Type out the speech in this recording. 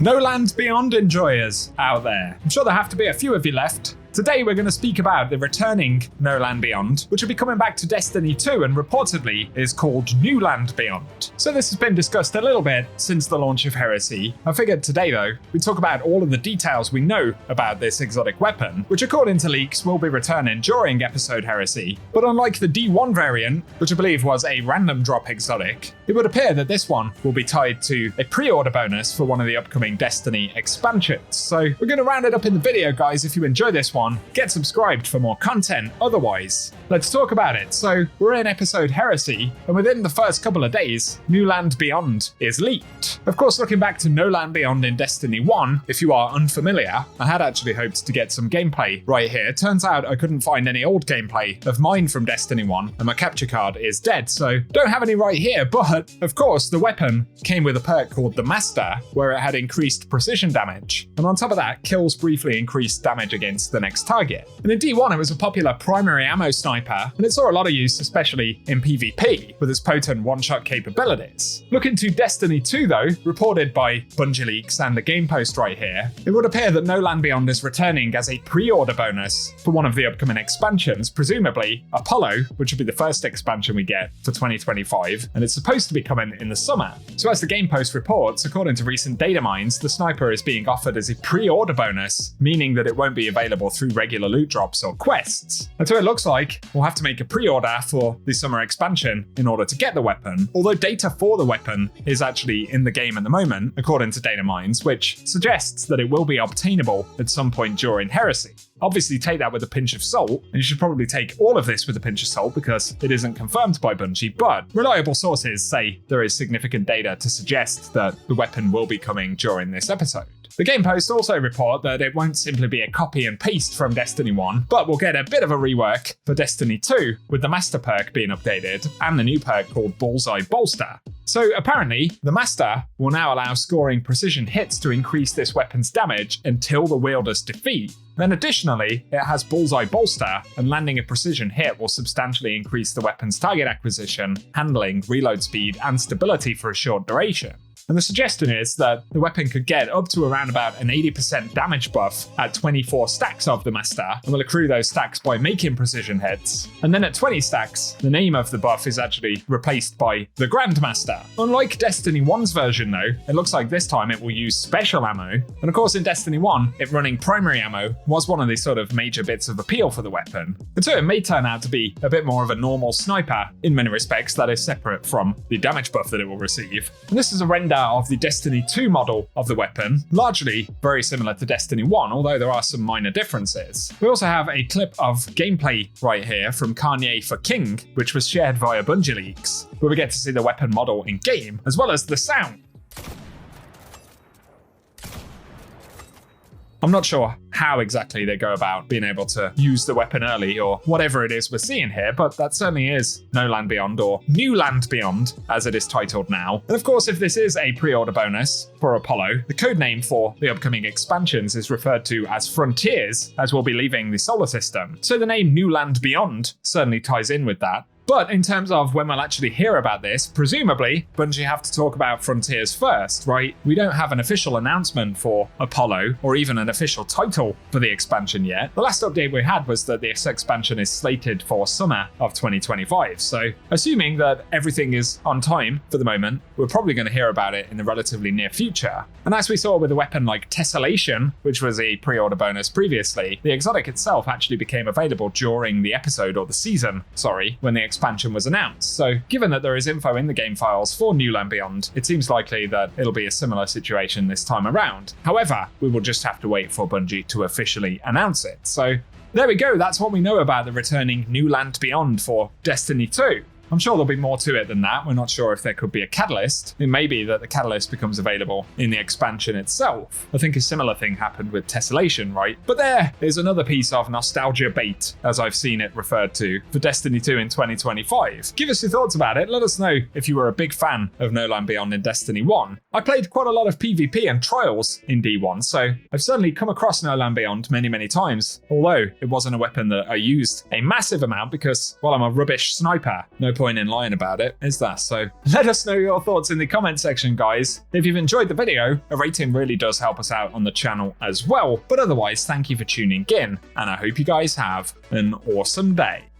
No Land Beyond enjoyers out there. I'm sure there have to be a few of you left. Today we're going to speak about the returning No Land Beyond, which will be coming back to Destiny 2 and reportedly is called New Land Beyond. So this has been discussed a little bit since the launch of Heresy. I figured today though, we'd talk about all of the details we know about this exotic weapon, which according to leaks will be returning during episode Heresy. But unlike the D1 variant, which I believe was a random drop exotic, it would appear that this one will be tied to a pre-order bonus for one of the upcoming Destiny expansions. So we're going to round it up in the video, guys. If you enjoy this one, get subscribed for more content. Otherwise, let's talk about it. So we're in episode Heresy, and within the first couple of days, New Land Beyond is leaked. Of course, looking back to No Land Beyond in Destiny 1, if you are unfamiliar, I had actually hoped to get some gameplay right here. Turns out I couldn't find any old gameplay of mine from Destiny 1, and my capture card is dead, so don't have any right here. But of course, the weapon came with a perk called the Master, where it had increased precision damage, and on top of that, kills briefly increased damage against the next target. And in D1, it was a popular primary ammo sniper, and it saw a lot of use, especially in PvP, with its potent one-shot capabilities. Looking to Destiny 2 though, reported by Bungie Leaks and the game post right here, it would appear that No Land Beyond is returning as a pre-order bonus for one of the upcoming expansions, presumably Apollo, which will be the first expansion we get for 2025, and it's supposed to be coming in the summer. So as the game post reports, according to recent datamines, the sniper is being offered as a pre-order bonus, meaning that it won't be available through regular loot drops or quests. And so it looks like we'll have to make a pre-order for the summer expansion in order to get the weapon, although data for the weapon is actually in the game at the moment, according to datamines, which suggests that it will be obtainable at some point during Heresy. Obviously take that with a pinch of salt, and you should probably take all of this with a pinch of salt because it isn't confirmed by Bungie, but reliable sources say there is significant data to suggest that the weapon will be coming during this episode. The game post also report that it won't simply be a copy and paste from Destiny 1, but we'll get a bit of a rework for Destiny 2, with the Master perk being updated and the new perk called Bullseye Bolster. So apparently, the Master will now allow scoring precision hits to increase this weapon's damage until the wielder's defeat. Then additionally, it has Bullseye Bolster, and landing a precision hit will substantially increase the weapon's target acquisition, handling, reload speed, and stability for a short duration. And the suggestion is that the weapon could get up to around about an 80% damage buff at 24 stacks of the Master, and will accrue those stacks by making precision hits. And then at 20 stacks, the name of the buff is actually replaced by the Grandmaster. Unlike Destiny 1's version though, it looks like this time it will use special ammo. And of course in Destiny 1, it running primary ammo was one of the sort of major bits of appeal for the weapon. And so it may turn out to be a bit more of a normal sniper in many respects that is separate from the damage buff that it will receive. And this is a render of the Destiny 2 model of the weapon, largely very similar to Destiny 1, although there are some minor differences. We also have a clip of gameplay right here from Kanye for King, which was shared via Bungie Leaks, where we get to see the weapon model in game, as well as the sound. I'm not sure how exactly they go about being able to use the weapon early or whatever it is we're seeing here, but that certainly is No Land Beyond, or New Land Beyond as it is titled now. And of course, if this is a pre-order bonus for Apollo, the codename for the upcoming expansions is referred to as Frontiers, as we'll be leaving the solar system. So the name New Land Beyond certainly ties in with that. But in terms of when we'll actually hear about this, presumably Bungie have to talk about Frontiers first, right? We don't have an official announcement for Apollo or even an official title for the expansion yet. The last update we had was that this expansion is slated for summer of 2025. So assuming that everything is on time for the moment, we're probably going to hear about it in the relatively near future. And as we saw with a weapon like Tessellation, which was a pre-order bonus previously, the exotic itself actually became available during the episode, or the season, when the expansion was announced. So given that there is info in the game files for New Land Beyond, it seems likely that it'll be a similar situation this time around. However, we will just have to wait for Bungie to officially announce it. So there we go, that's what we know about the returning New Land Beyond for Destiny 2. I'm sure there'll be more to it than that. We're not sure if there could be a catalyst. It may be that the catalyst becomes available in the expansion itself. I think a similar thing happened with Tessellation, right? But there is another piece of nostalgia bait, as I've seen it referred to, for Destiny 2 in 2025. Give us your thoughts about it. Let us know if you were a big fan of No Land Beyond in Destiny 1. I played quite a lot of PvP and trials in D1, so I've certainly come across No Land Beyond many times, although it wasn't a weapon that I used a massive amount because, well, I'm a rubbish sniper. No point in lying about it, is there? So let us know your thoughts in the comment section, guys. If you've enjoyed the video, a rating really does help us out on the channel as well. But otherwise, thank you for tuning in, and I hope you guys have an awesome day.